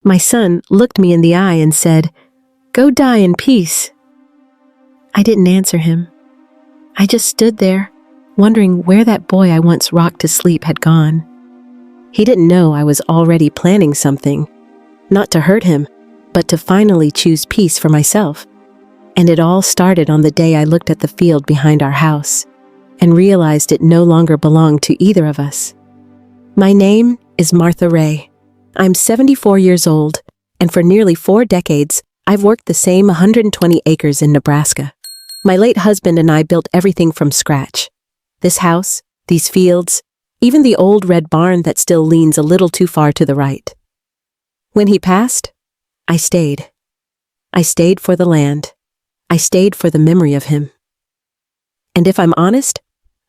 My son looked me in the eye and said, "Go die in peace." I didn't answer him. I just stood there, wondering where that boy I once rocked to sleep had gone. He didn't know I was already planning something, not to hurt him, but to finally choose peace for myself. And it all started on the day I looked at the field behind our house and realized it no longer belonged to either of us. My name is Martha Ray. I'm 74 years old, and for nearly 4 decades, I've worked the same 120 acres in Nebraska. My late husband and I built everything from scratch. This house, these fields, even the old red barn that still leans a little too far to the right. When he passed, I stayed. I stayed for the land. I stayed for the memory of him. And if I'm honest,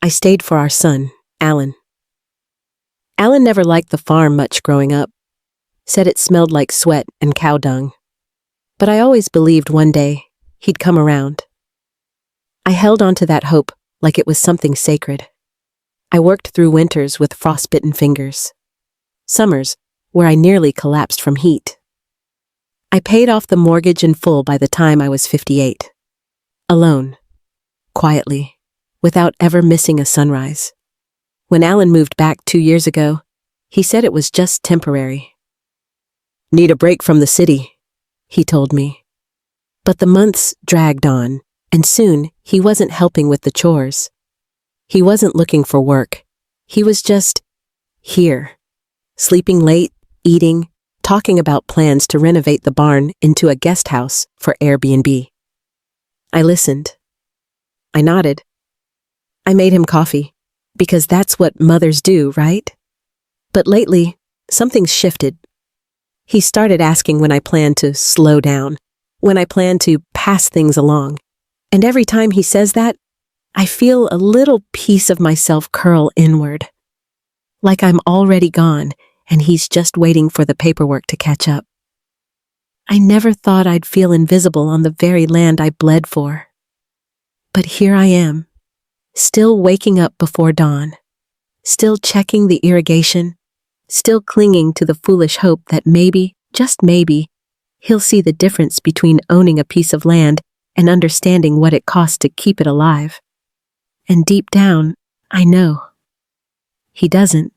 I stayed for our son, Alan. Alan never liked the farm much growing up. Said it smelled like sweat and cow dung. But I always believed one day he'd come around. I held on to that hope like it was something sacred. I worked through winters with frostbitten fingers. Summers where I nearly collapsed from heat. I paid off the mortgage in full by the time I was 58. Alone. Quietly. Without ever missing a sunrise. When Alan moved back 2 years ago, he said it was just temporary. "Need a break from the city," he told me. But the months dragged on, and soon he wasn't helping with the chores. He wasn't looking for work. He was just here, sleeping late, eating, talking about plans to renovate the barn into a guest house for Airbnb. I listened. I nodded. I made him coffee, because that's what mothers do, right? But lately, something's shifted. He started asking when I planned to slow down, when I planned to pass things along. And every time he says that, I feel a little piece of myself curl inward. Like I'm already gone, and he's just waiting for the paperwork to catch up. I never thought I'd feel invisible on the very land I bled for. But here I am, still waking up before dawn, still checking the irrigation, still clinging to the foolish hope that maybe, just maybe, he'll see the difference between owning a piece of land and understanding what it costs to keep it alive. And deep down, I know. He doesn't.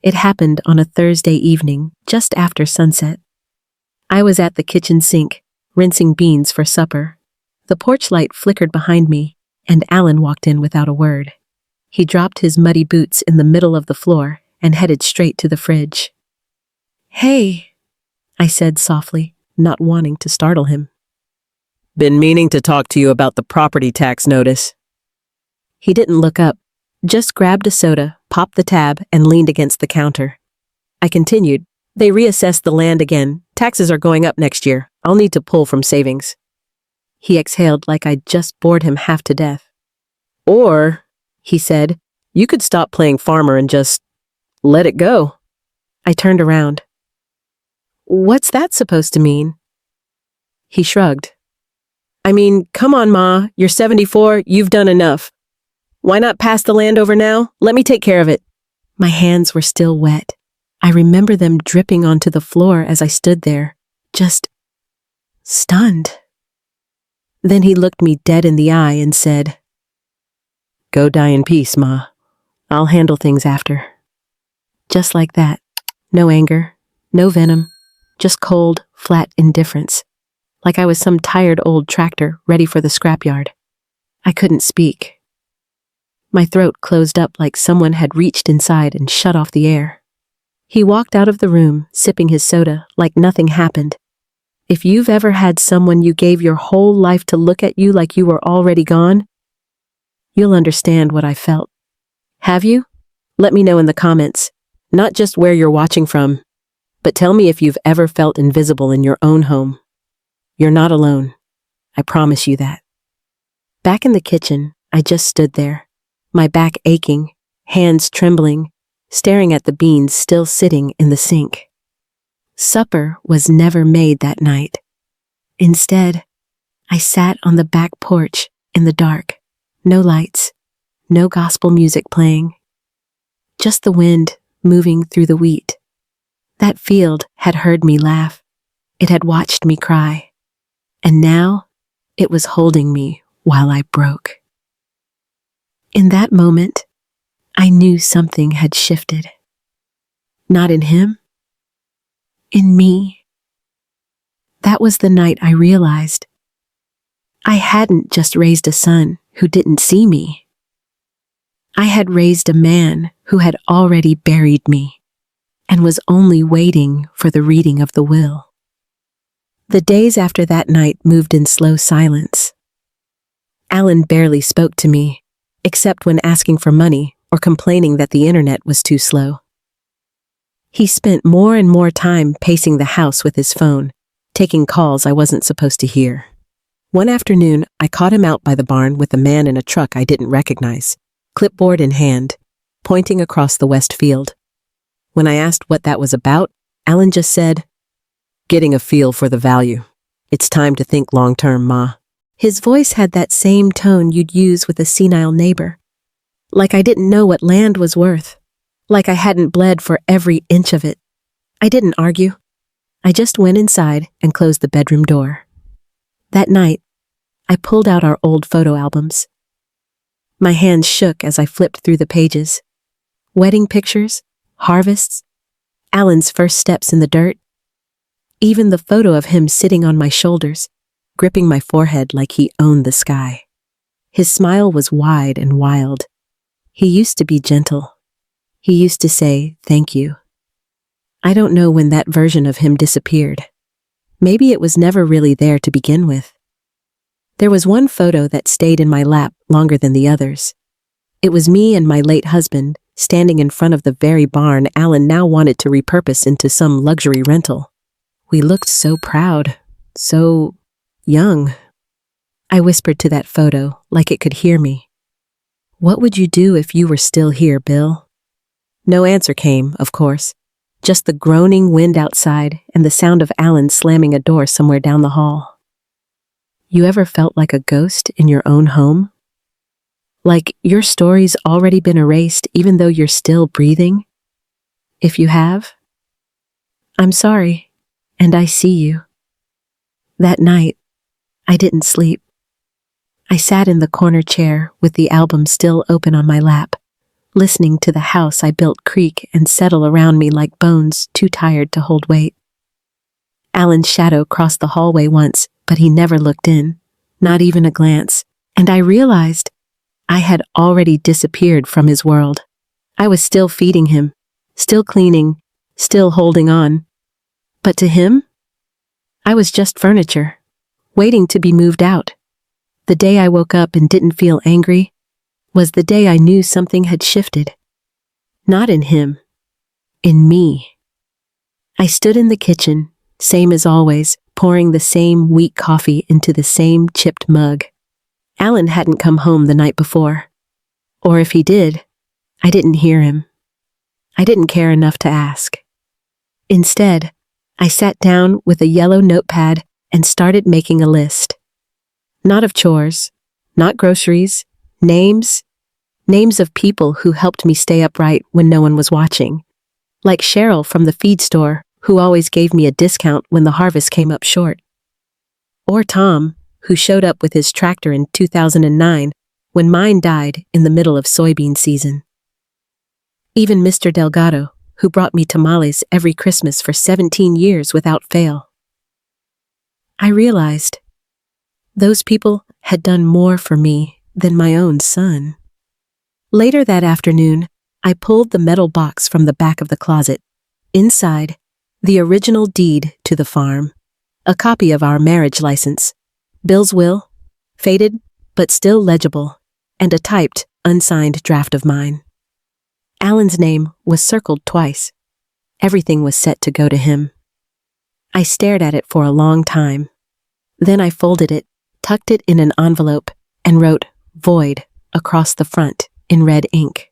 It happened on a Thursday evening, just after sunset. I was at the kitchen sink, rinsing beans for supper. The porch light flickered behind me, and Alan walked in without a word. He dropped his muddy boots in the middle of the floor and headed straight to the fridge. "Hey," I said softly, not wanting to startle him. "Been meaning to talk to you about the property tax notice." He didn't look up, just grabbed a soda, popped the tab, and leaned against the counter. I continued, "They reassessed the land again. Taxes are going up next year. I'll need to pull from savings." He exhaled like I'd just bored him half to death. "Or," he said, "you could stop playing farmer and just let it go." I turned around. "What's that supposed to mean?" He shrugged. "I mean, come on, Ma, you're 74, you've done enough. Why not pass the land over now? Let me take care of it." My hands were still wet. I remember them dripping onto the floor as I stood there, just stunned. Then he looked me dead in the eye and said, "Go die in peace, Ma. I'll handle things after." Just like that. No anger, no venom, just cold, flat indifference. Like I was some tired old tractor ready for the scrapyard. I couldn't speak. My throat closed up like someone had reached inside and shut off the air. He walked out of the room, sipping his soda, like nothing happened. If you've ever had someone you gave your whole life to look at you like you were already gone, you'll understand what I felt. Have you? Let me know in the comments. Not just where you're watching from, but tell me if you've ever felt invisible in your own home. You're not alone. I promise you that. Back in the kitchen, I just stood there, my back aching, hands trembling, staring at the beans still sitting in the sink. Supper was never made that night. Instead, I sat on the back porch in the dark, no lights, no gospel music playing. Just the wind moving through the wheat. That field had heard me laugh, It had watched me cry. And now, it was holding me while I broke. In that moment, I knew something had shifted. Not in him, in me. That was the night I realized I hadn't just raised a son who didn't see me. I had raised a man who had already buried me and was only waiting for the reading of the will. The days after that night moved in slow silence. Alan barely spoke to me, except when asking for money or complaining that the internet was too slow. He spent more and more time pacing the house with his phone, taking calls I wasn't supposed to hear. One afternoon, I caught him out by the barn with a man in a truck I didn't recognize, clipboard in hand, pointing across the west field. When I asked what that was about, Alan just said, "Getting a feel for the value. It's time to think long-term, Ma." His voice had that same tone you'd use with a senile neighbor. Like I didn't know what land was worth. Like I hadn't bled for every inch of it. I didn't argue. I just went inside and closed the bedroom door. That night, I pulled out our old photo albums. My hands shook as I flipped through the pages. Wedding pictures, harvests, Alan's first steps in the dirt. Even the photo of him sitting on my shoulders, gripping my forehead like he owned the sky. His smile was wide and wild. He used to be gentle. He used to say, "Thank you." I don't know when that version of him disappeared. Maybe it was never really there to begin with. There was one photo that stayed in my lap longer than the others. It was me and my late husband standing in front of the very barn Alan now wanted to repurpose into some luxury rental. We looked so proud, so young. I whispered to that photo like it could hear me. "What would you do if you were still here, Bill?" No answer came, of course. Just the groaning wind outside and the sound of Alan slamming a door somewhere down the hall. You ever felt like a ghost in your own home? Like your story's already been erased even though you're still breathing? If you have, I'm sorry, and I see you. That night, I didn't sleep. I sat in the corner chair with the album still open on my lap, listening to the house I built creak and settle around me like bones too tired to hold weight. Alan's shadow crossed the hallway once, but he never looked in, not even a glance, and I realized I had already disappeared from his world. I was still feeding him, still cleaning, still holding on. But to him, I was just furniture, waiting to be moved out. The day I woke up and didn't feel angry was the day I knew something had shifted. Not in him, in me. I stood in the kitchen, same as always, pouring the same weak coffee into the same chipped mug. Alan hadn't come home the night before. Or if he did, I didn't hear him. I didn't care enough to ask. Instead, I sat down with a yellow notepad and started making a list. Not of chores, not groceries, names of people who helped me stay upright when no one was watching. Like Cheryl from the feed store, who always gave me a discount when the harvest came up short. Or Tom, who showed up with his tractor in 2009 when mine died in the middle of soybean season. Even Mr. Delgado, who brought me tamales every Christmas for 17 years without fail. I realized those people had done more for me than my own son. Later that afternoon, I pulled the metal box from the back of the closet. Inside, the original deed to the farm, a copy of our marriage license, Bill's will, faded but still legible, and a typed, unsigned draft of mine. Alan's name was circled twice. Everything was set to go to him. I stared at it for a long time. Then I folded it, tucked it in an envelope, and wrote "Void" across the front in red ink.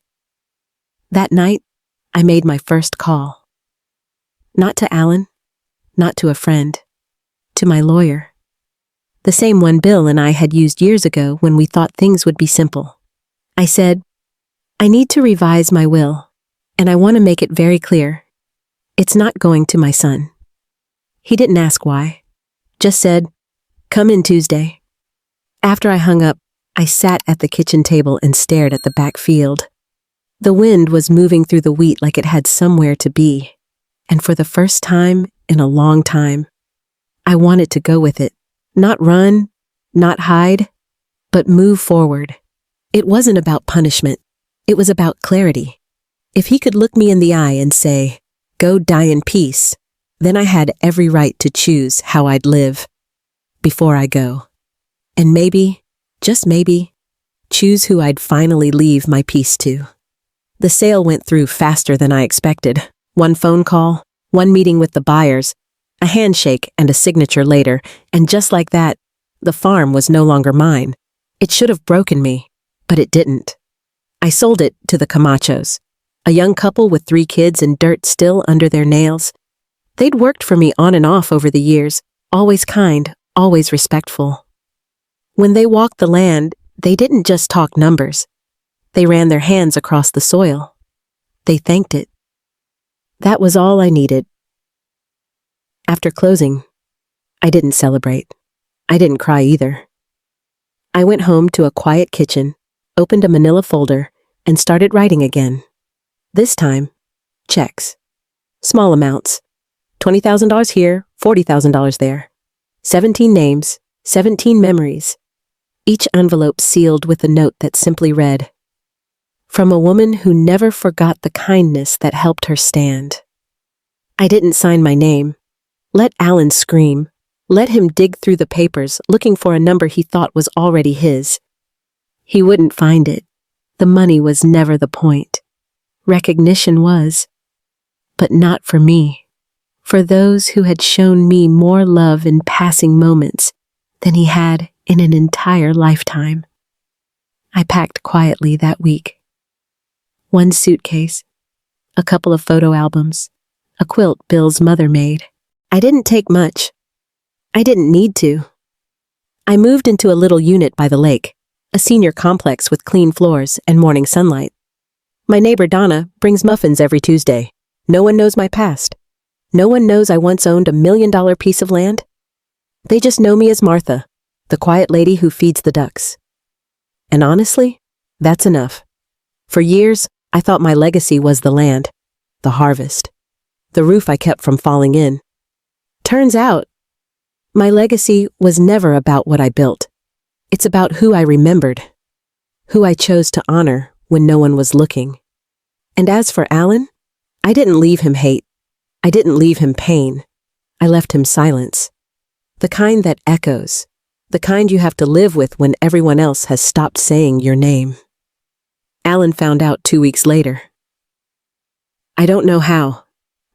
That night, I made my first call. Not to Alan, not to a friend, to my lawyer. The same one Bill and I had used years ago when we thought things would be simple. I said, "I need to revise my will, and I want to make it very clear. It's not going to my son." He didn't ask why, just said, "Come in Tuesday." After I hung up, I sat at the kitchen table and stared at the back field. The wind was moving through the wheat like it had somewhere to be, and for the first time in a long time, I wanted to go with it. Not run, not hide, but move forward. It wasn't about punishment. It was about clarity. If he could look me in the eye and say, "Go die in peace," then I had every right to choose how I'd live before I go. And maybe, just maybe, choose who I'd finally leave my peace to. The sale went through faster than I expected. One phone call, one meeting with the buyers, a handshake and a signature later, and just like that, the farm was no longer mine. It should have broken me, but it didn't. I sold it to the Camachos, a young couple with 3 kids and dirt still under their nails. They'd worked for me on and off over the years, always kind, always respectful. When they walked the land, they didn't just talk numbers. They ran their hands across the soil. They thanked it. That was all I needed. After closing, I didn't celebrate. I didn't cry either. I went home to a quiet kitchen, opened a manila folder, and started writing again. This time, checks. Small amounts. $20,000 here, $40,000 there. 17 names, 17 memories. Each envelope sealed with a note that simply read, "From a woman who never forgot the kindness that helped her stand." I didn't sign my name. Let Alan scream. Let him dig through the papers looking for a number he thought was already his. He wouldn't find it. The money was never the point. Recognition was. But not for me. For those who had shown me more love in passing moments than he had in an entire lifetime. I packed quietly that week. 1 suitcase, a couple of photo albums, a quilt Bill's mother made. I didn't take much. I didn't need to. I moved into a little unit by the lake, a senior complex with clean floors and morning sunlight. My neighbor Donna brings muffins every Tuesday. No one knows my past. No one knows I once owned $1 million piece of land. They just know me as Martha, the quiet lady who feeds the ducks. And honestly, that's enough. For years, I thought my legacy was the land, the harvest, the roof I kept from falling in. Turns out, my legacy was never about what I built. It's about who I remembered, who I chose to honor when no one was looking. And as for Alan, I didn't leave him hate. I didn't leave him pain. I left him silence. The kind that echoes. The kind you have to live with when everyone else has stopped saying your name. Alan found out 2 weeks later. I don't know how.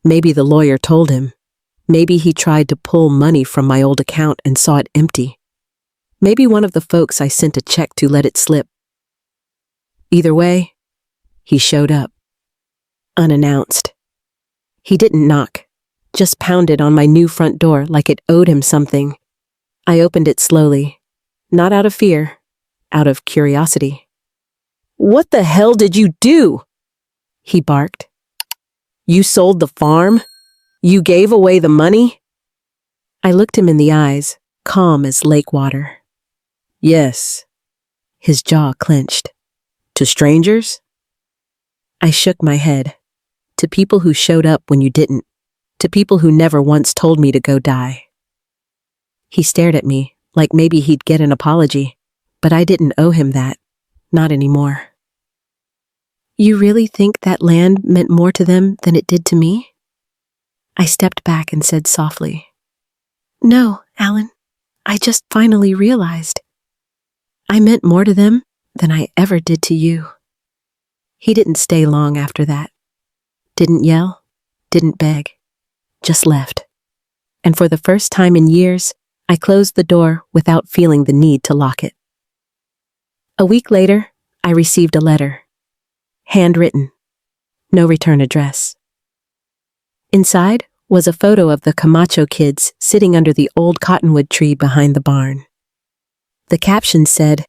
Maybe the lawyer told him. Maybe he tried to pull money from my old account and saw it empty. Maybe one of the folks I sent a check to let it slip. Either way, he showed up. Unannounced. He didn't knock, just pounded on my new front door like it owed him something. I opened it slowly, not out of fear, out of curiosity. "What the hell did you do?" he barked. "You sold the farm? You gave away the money?" I looked him in the eyes, calm as lake water. "Yes." His jaw clenched. "To strangers?" I shook my head. To people who showed up when you didn't. To people who never once told me to go die. He stared at me, like maybe he'd get an apology, but I didn't owe him that. Not anymore. "You really think that land meant more to them than it did to me?" I stepped back and said softly, "No, Alan, I just finally realized. I meant more to them than I ever did to you." He didn't stay long after that. Didn't yell, didn't beg, just left. And for the first time in years, I closed the door without feeling the need to lock it. A week later, I received a letter. Handwritten. No return address. Inside was a photo of the Camacho kids sitting under the old cottonwood tree behind the barn. The caption said,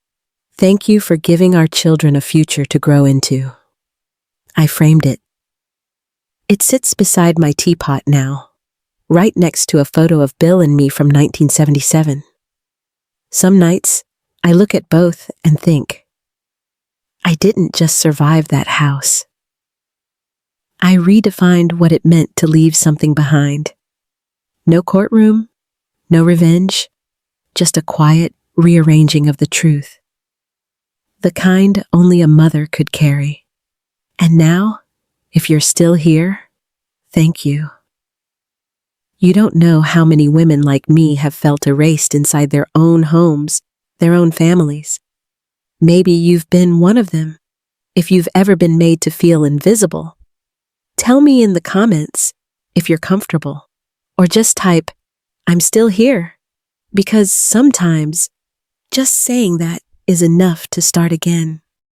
"Thank you for giving our children a future to grow into." I framed it. It sits beside my teapot now, right next to a photo of Bill and me from 1977. Some nights, I look at both and think, I didn't just survive that house. I redefined what it meant to leave something behind. No courtroom, no revenge, just a quiet rearranging of the truth. The kind only a mother could carry. And now, if you're still here, thank you. You don't know how many women like me have felt erased inside their own homes, their own families. Maybe you've been one of them. If you've ever been made to feel invisible, tell me in the comments if you're comfortable, or just type, I'm still here, because sometimes just saying that is enough to start again.